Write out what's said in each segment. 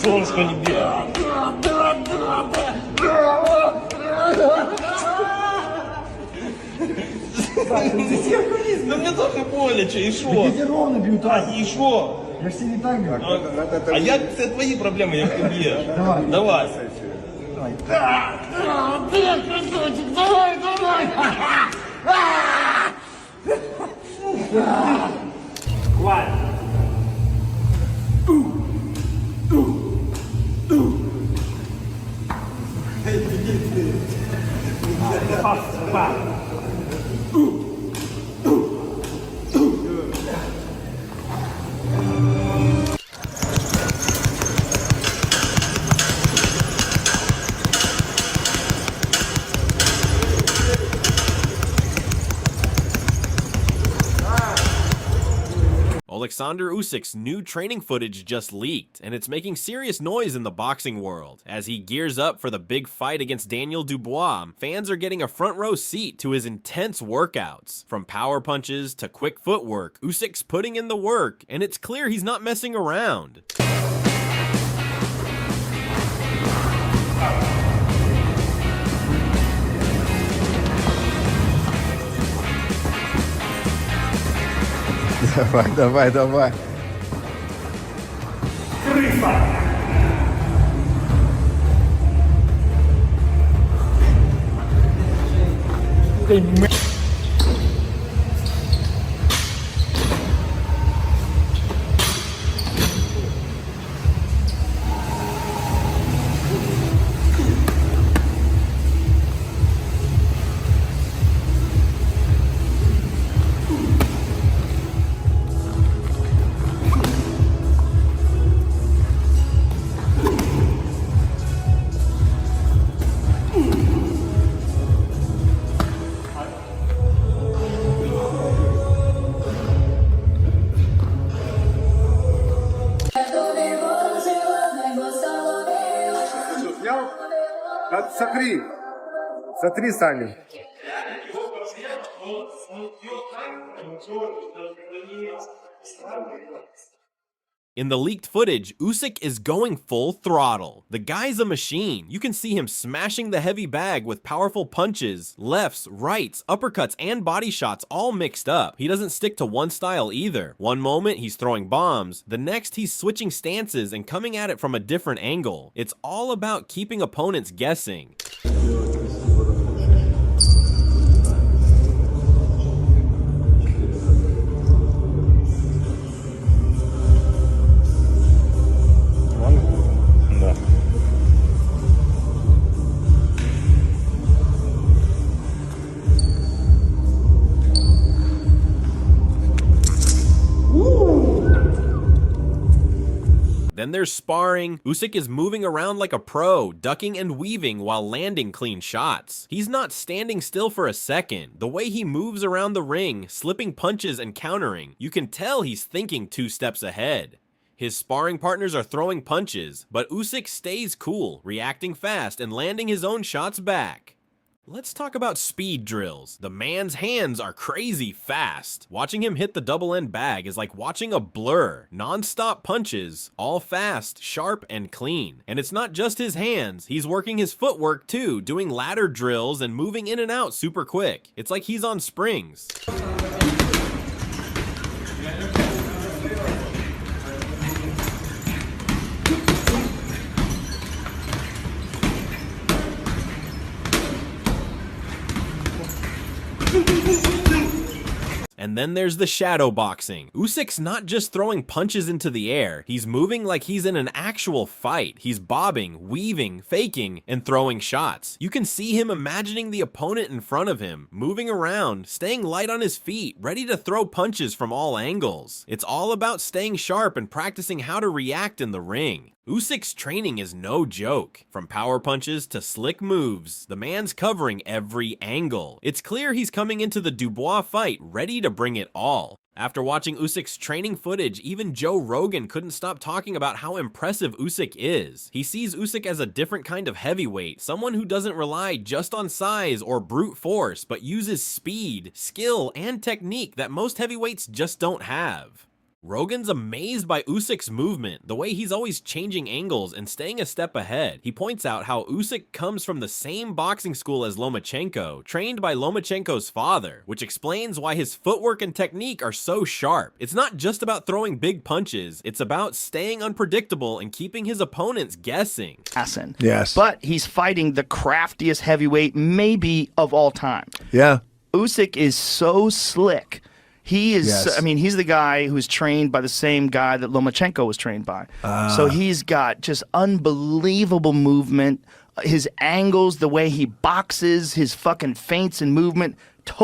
Солнышко небе. Да мне тоже боляче, и шо? Я ровно бью так. И шо? Я ж тебе не так бью. А я, это твои проблемы, як ти б'єш. Давай. Давай. Привет, красавчик, давай, давай. Хватит. Oleksandr Usyk's new training footage just leaked, and it's making serious noise in the boxing world. As he gears up for the big fight against Daniel Dubois, fans are getting a front row seat to his intense workouts. From power punches to quick footwork, Usyk's putting in the work, and it's clear he's not messing around. Давай, давай, давай. Сотри. Сотри, Саня. In the leaked footage, Usyk is going full throttle. The guy's a machine. You can see him smashing the heavy bag with powerful punches, lefts, rights, uppercuts, and body shots all mixed up. He doesn't stick to one style either. One moment he's throwing bombs, the next he's switching stances and coming at it from a different angle. It's all about keeping opponents guessing. Then there's sparring. Usyk is moving around like a pro, ducking and weaving while landing clean shots. He's not standing still for a second. The way he moves around the ring, slipping punches and countering, you can tell he's thinking 2 steps ahead. His sparring partners are throwing punches, but Usyk stays cool, reacting fast and landing his own shots back. Let's talk about speed drills. The man's hands are crazy fast. Watching him hit the double-end bag is like watching a blur. Non-stop punches, all fast, sharp, and clean. And it's not just his hands, he's working his footwork too, doing ladder drills and moving in and out super quick. It's like he's on springs. And then there's the shadow boxing. Usyk's not just throwing punches into the air, he's moving like he's in an actual fight. He's bobbing, weaving, faking, and throwing shots. You can see him imagining the opponent in front of him, moving around, staying light on his feet, ready to throw punches from all angles. It's all about staying sharp and practicing how to react in the ring. Usyk's training is no joke. From power punches to slick moves, the man's covering every angle. It's clear he's coming into the Dubois fight ready to bring it all. After watching Usyk's training footage, even Joe Rogan couldn't stop talking about how impressive Usyk is. He sees Usyk as a different kind of heavyweight, someone who doesn't rely just on size or brute force, but uses speed, skill, and technique that most heavyweights just don't have. Rogan's amazed by Usyk's movement, the way he's always changing angles and staying a step ahead. He points out how Usyk comes from the same boxing school as Lomachenko, trained by Lomachenko's father, which explains why his footwork and technique are so sharp. It's not just about throwing big punches, it's about staying unpredictable and keeping his opponents guessing. Yes. But he's fighting the craftiest heavyweight maybe of all time. Yeah. Usyk is so slick. He is, Yes. I mean, he's the guy who's trained by the same guy that Lomachenko was trained by. So he's got just unbelievable movement. His angles, the way he boxes, his fucking feints and movement.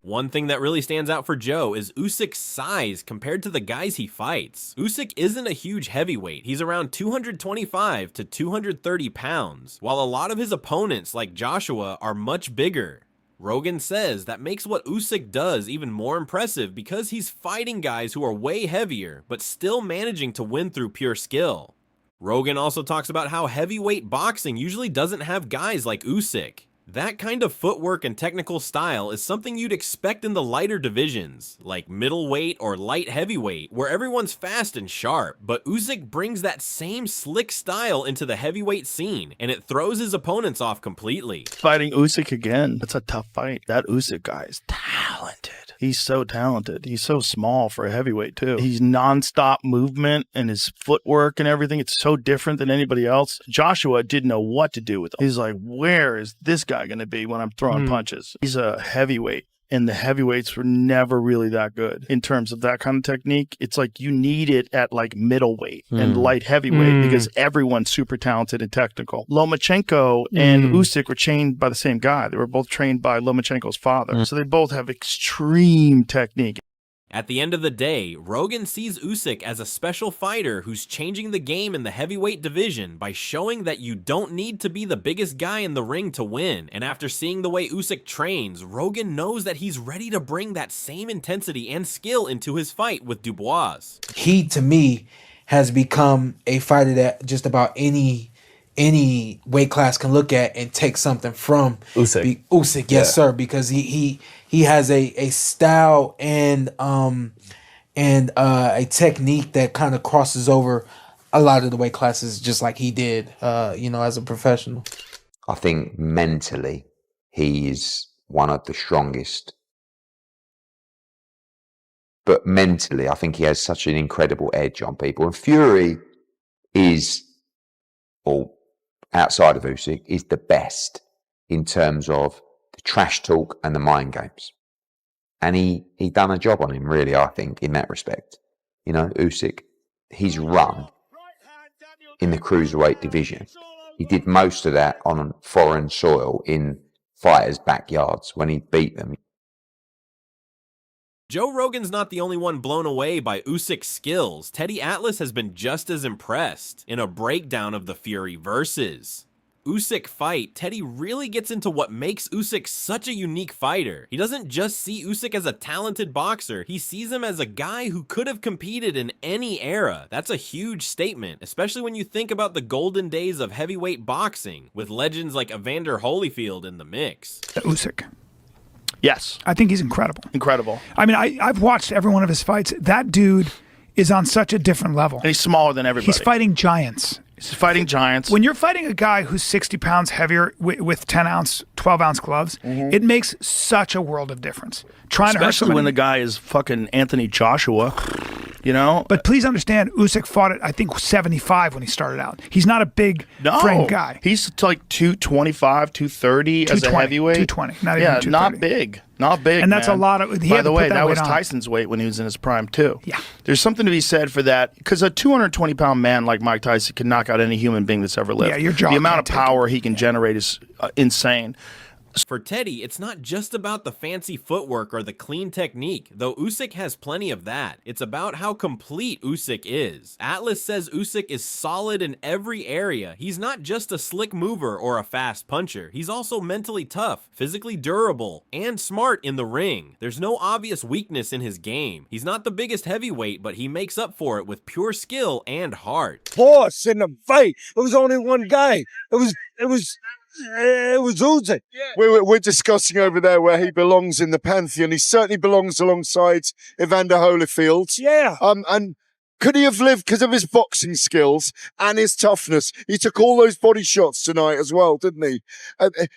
One thing that really stands out for Joe is Usyk's size compared to the guys he fights. Usyk isn't a huge heavyweight. He's around 225 to 230 pounds, while a lot of his opponents, like Joshua, are much bigger. Rogan says that makes what Usyk does even more impressive because he's fighting guys who are way heavier, but still managing to win through pure skill. Rogan also talks about how heavyweight boxing usually doesn't have guys like Usyk. That kind of footwork and technical style is something you'd expect in the lighter divisions, like middleweight or light heavyweight, where everyone's fast and sharp, but Usyk brings that same slick style into the heavyweight scene, and it throws his opponents off completely. Fighting Usyk again, that's a tough fight. That Usyk guy is talented. He's so talented. He's so small for a heavyweight, too. He's nonstop movement and his footwork and everything. It's so different than anybody else. Joshua didn't know what to do with him. He's like, where is this guy going to be when I'm throwing punches? He's a heavyweight. And the heavyweights were never really that good in terms of that kind of technique. It's like you need it at like middleweight and light heavyweight because everyone's super talented and technical. Lomachenko and Usyk were trained by the same guy. They were both trained by Lomachenko's father. So they both have extreme technique. At the end of the day, Rogan sees Usyk as a special fighter who's changing the game in the heavyweight division by showing that you don't need to be the biggest guy in the ring to win. And after seeing the way Usyk trains, Rogan knows that he's ready to bring that same intensity and skill into his fight with Dubois. He, to me, has become a fighter that just about any weight class can look at and take something from Usyk. Usyk, yes, sir, because he has a style and a technique that kind of crosses over a lot of the weight classes, just like he did, as a professional. I think mentally he is one of the strongest. But mentally, I think he has such an incredible edge on people. And Fury is, or outside of Usyk, is the best in terms of the trash talk and the mind games. And he done a job on him, really, I think, in that respect. Usyk, his run in the cruiserweight division, he did most of that on foreign soil in fighters' backyards when he beat them. Joe Rogan's not the only one blown away by Usyk's skills. Teddy Atlas has been just as impressed. In a breakdown of the Fury versus Usyk fight, Teddy really gets into what makes Usyk such a unique fighter. He doesn't just see Usyk as a talented boxer, he sees him as a guy who could have competed in any era. That's a huge statement, especially when you think about the golden days of heavyweight boxing, with legends like Evander Holyfield in the mix. Usyk. Yes. I think he's incredible. Incredible. I mean, I've watched every one of his fights. That dude is on such a different level. And he's smaller than everybody. He's fighting giants. He's fighting giants. When you're fighting a guy who's 60 pounds heavier with 10-ounce, 12-ounce gloves, it makes such a world of difference. Especially when the guy is fucking Anthony Joshua, But please understand, Usyk fought at, I think, 75 when he started out. He's not a big frame guy. He's like 225, 230 as a heavyweight. 220, not even 230. Not big. Not big, and that's man. a lot of. By the way, that was Tyson's weight when he was in his prime too. Yeah, there's something to be said for that because a 220-pound man like Mike Tyson can knock out any human being that's ever lived. Yeah, your jaw. The amount of power he can generate is insane. For Teddy, it's not just about the fancy footwork or the clean technique, though Usyk has plenty of that. It's about how complete Usyk is. Atlas says Usyk is solid in every area. He's not just a slick mover or a fast puncher. He's also mentally tough, physically durable, and smart in the ring. There's no obvious weakness in his game. He's not the biggest heavyweight, but he makes up for it with pure skill and heart. Force in the fight. It was only one guy. It was Usyk. We're discussing over there where he belongs in the pantheon. He certainly belongs alongside Evander Holyfield. Yeah. And Could he have lived because of his boxing skills and his toughness? He took all those body shots tonight as well, didn't he?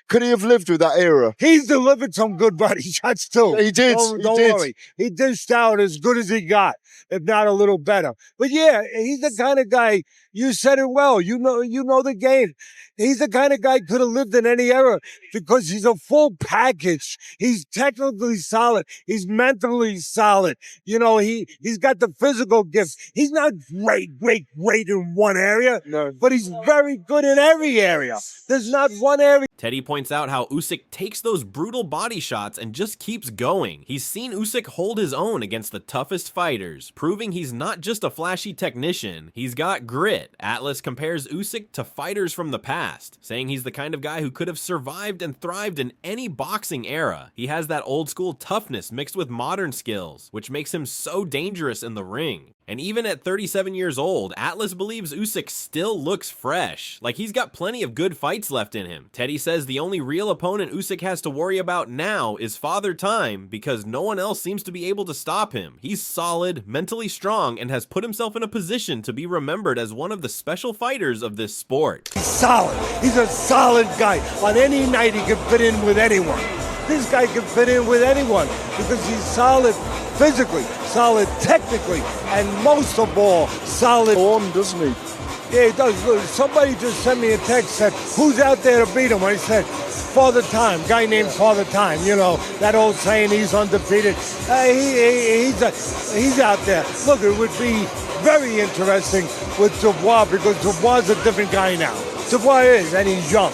Could he have lived with that era? He's delivered some good body shots too. He did. Don't worry. He dished out as good as he got, if not a little better. But yeah, he's the kind of guy. You said it well. You know the game. He's the kind of guy could have lived in any era because he's a full package. He's technically solid. He's mentally solid. You know, he's got the physical gifts. He's not great in one area, No. but he's very good in every area. There's not one area. Teddy points out how Usyk takes those brutal body shots and just keeps going. He's seen Usyk hold his own against the toughest fighters, proving he's not just a flashy technician, he's got grit. Atlas compares Usyk to fighters from the past, saying he's the kind of guy who could have survived and thrived in any boxing era. He has that old school toughness mixed with modern skills, which makes him so dangerous in the ring. And even at 37 years old, Atlas believes Usyk still looks fresh, like he's got plenty of good fights left in him. Teddy says the only real opponent Usyk has to worry about now is Father Time, because no one else seems to be able to stop him. He's solid, mentally strong, and has put himself in a position to be remembered as one of the special fighters of this sport. He's solid. He's a solid guy. On any night, he can fit in with anyone. This guy can fit in with anyone because he's solid physically, solid technically, and most of all, solid On, doesn't he? Yeah, he does. Look, somebody just sent me a text, said, who's out there to beat him? I said, Father Time, guy named Father Time. You know, that old saying, he's undefeated. He's out there. Look, it would be very interesting with Dubois because Dubois is a different guy now. Dubois is, and he's young.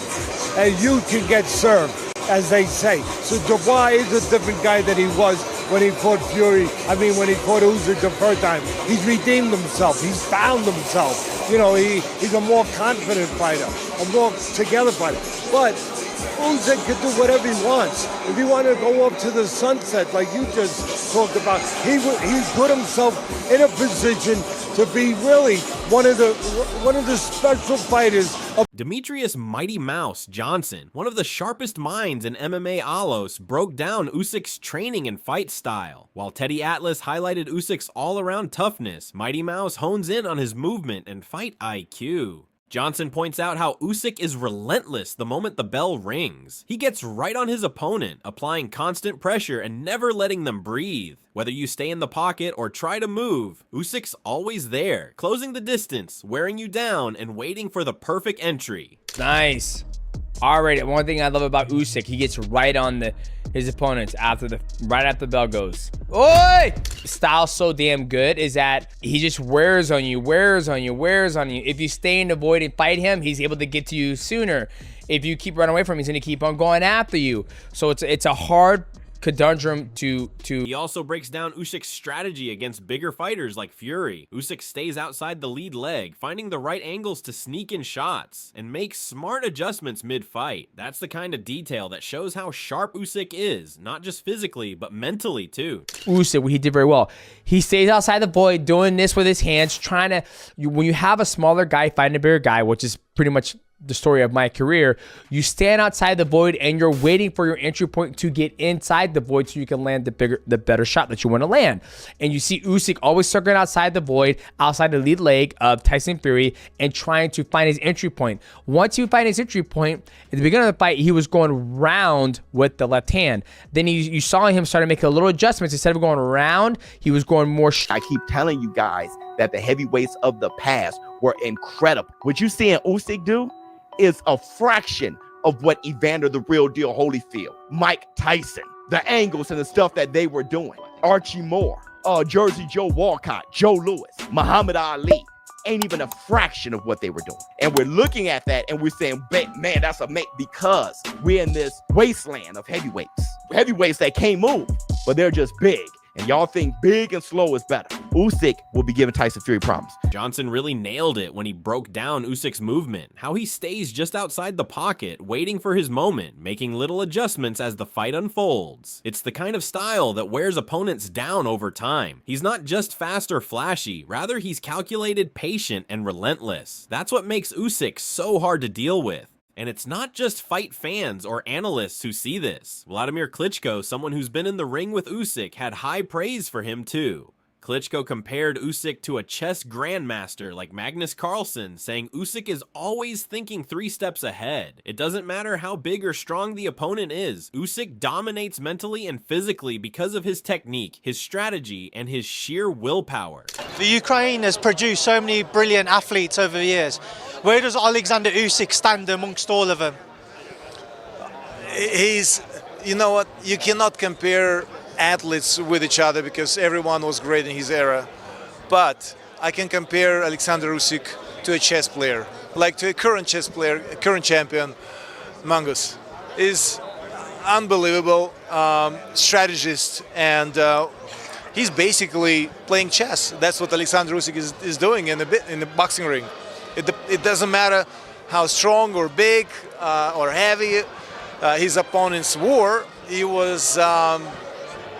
And you can get served, as they say. So Dubois is a different guy than he was when he fought when he fought Usyk the first time. He's redeemed himself. He's found himself. You know, he's a more confident fighter, a more together fighter. But Usyk can do whatever he wants. If he wanted to go up to the sunset, like you just talked about, he put himself in a position to be really one of the special fighters of Demetrius Mighty Mouse Johnson, one of the sharpest minds in MMA Alos, broke down Usyk's training and fight style. While Teddy Atlas highlighted Usyk's all-around toughness, Mighty Mouse hones in on his movement and fight IQ. Johnson points out how Usyk is relentless the moment the bell rings. He gets right on his opponent, applying constant pressure and never letting them breathe. Whether you stay in the pocket or try to move, Usyk's always there, closing the distance, wearing you down, and waiting for the perfect entry. Nice. Alright, one thing I love about Usyk, he gets right on his opponents right after the bell goes. Oi! Style's so damn good is that he just wears on you. If you stay in the void and fight him, he's able to get to you sooner. If you keep running away from him, he's gonna keep on going after you. So it's a hard conundrum to He also breaks down Usyk's strategy against bigger fighters like Fury. Usyk stays outside the lead leg, finding the right angles to sneak in shots, and makes smart adjustments mid-fight. That's the kind of detail that shows how sharp Usyk is, not just physically, but mentally too. Usyk, he did very well. He stays outside the void, doing this with his hands, when you have a smaller guy fighting a bigger guy, which is pretty much the story of my career, you stand outside the void and you're waiting for your entry point to get inside the void so you can land the better shot that you want to land. And you see Usyk always circling outside the void, outside the lead leg of Tyson Fury, and trying to find his entry point. Once you find his entry point, at the beginning of the fight, he was going round with the left hand. Then you saw him start to make a little adjustments. Instead of going round, he was going more. I keep telling you guys that the heavyweights of the past were incredible. What you seeing Usyk do is a fraction of what Evander the Real Deal Holyfield, Mike Tyson, the angles and the stuff that they were doing. Archie Moore, Jersey Joe Walcott, Joe Louis, Muhammad Ali, ain't even a fraction of what they were doing. And we're looking at that and we're saying, man, that's a mate, because we're in this wasteland of heavyweights. Heavyweights that can't move, but they're just big. And y'all think big and slow is better. Usyk will be giving Tyson Fury problems. Johnson really nailed it when he broke down Usyk's movement, how he stays just outside the pocket, waiting for his moment, making little adjustments as the fight unfolds. It's the kind of style that wears opponents down over time. He's not just fast or flashy, rather he's calculated, patient, and relentless. That's what makes Usyk so hard to deal with. And it's not just fight fans or analysts who see this. Vladimir Klitschko, someone who's been in the ring with Usyk, had high praise for him too. Klitschko compared Usyk to a chess grandmaster like Magnus Carlsen, saying Usyk is always thinking 3 steps ahead. It doesn't matter how big or strong the opponent is, Usyk dominates mentally and physically because of his technique, his strategy, and his sheer willpower. The Ukraine has produced so many brilliant athletes over the years. Where does Oleksandr Usyk stand amongst all of them? He's, you know what, you cannot compare athletes with each other because everyone was great in his era. But I can compare Oleksandr Usyk to a chess player, like to a current chess player, a current champion, Mangus. Is unbelievable strategist, and he's basically playing chess. That's what Oleksandr Usyk is doing in the boxing ring. It doesn't matter how strong or big or heavy his opponents were. He was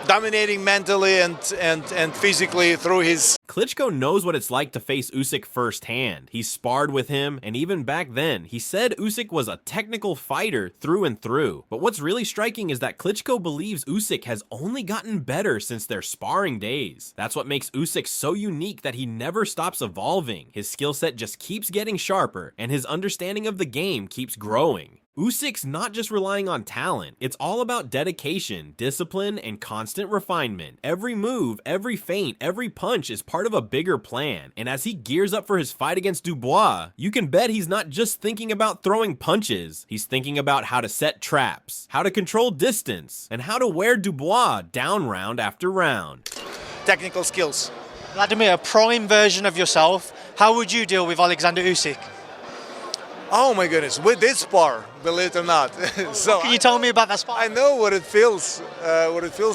dominating mentally and physically through his... Klitschko knows what it's like to face Usyk firsthand. He sparred with him, and even back then, he said Usyk was a technical fighter through and through. But what's really striking is that Klitschko believes Usyk has only gotten better since their sparring days. That's what makes Usyk so unique, that he never stops evolving. His skill set just keeps getting sharper, and his understanding of the game keeps growing. Usyk's not just relying on talent, it's all about dedication, discipline, and constant refinement. Every move, every feint, every punch is part of a bigger plan, and as he gears up for his fight against Dubois, you can bet he's not just thinking about throwing punches, he's thinking about how to set traps, how to control distance, and how to wear Dubois down round after round. Technical skills. Vladimir, a prime version of yourself, how would you deal with Oleksandr Usyk? Oh my goodness, we did spar, believe it or not. So Can you tell me about that spar? I know what it feels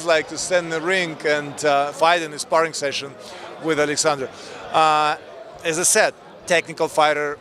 like to stand in the ring and fight in a sparring session with Oleksandr. As I said, technical fighter,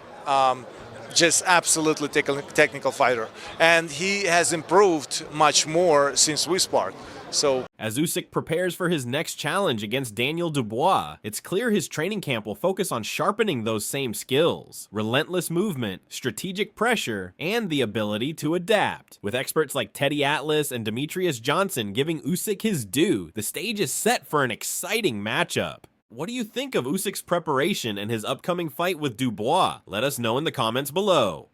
just absolutely technical fighter, and he has improved much more since we sparred. So, as Usyk prepares for his next challenge against Daniel Dubois, it's clear his training camp will focus on sharpening those same skills: relentless movement, strategic pressure, and the ability to adapt. With experts like Teddy Atlas and Demetrius Johnson giving Usyk his due, the stage is set for an exciting matchup. What do you think of Usyk's preparation and his upcoming fight with Dubois? Let us know in the comments below.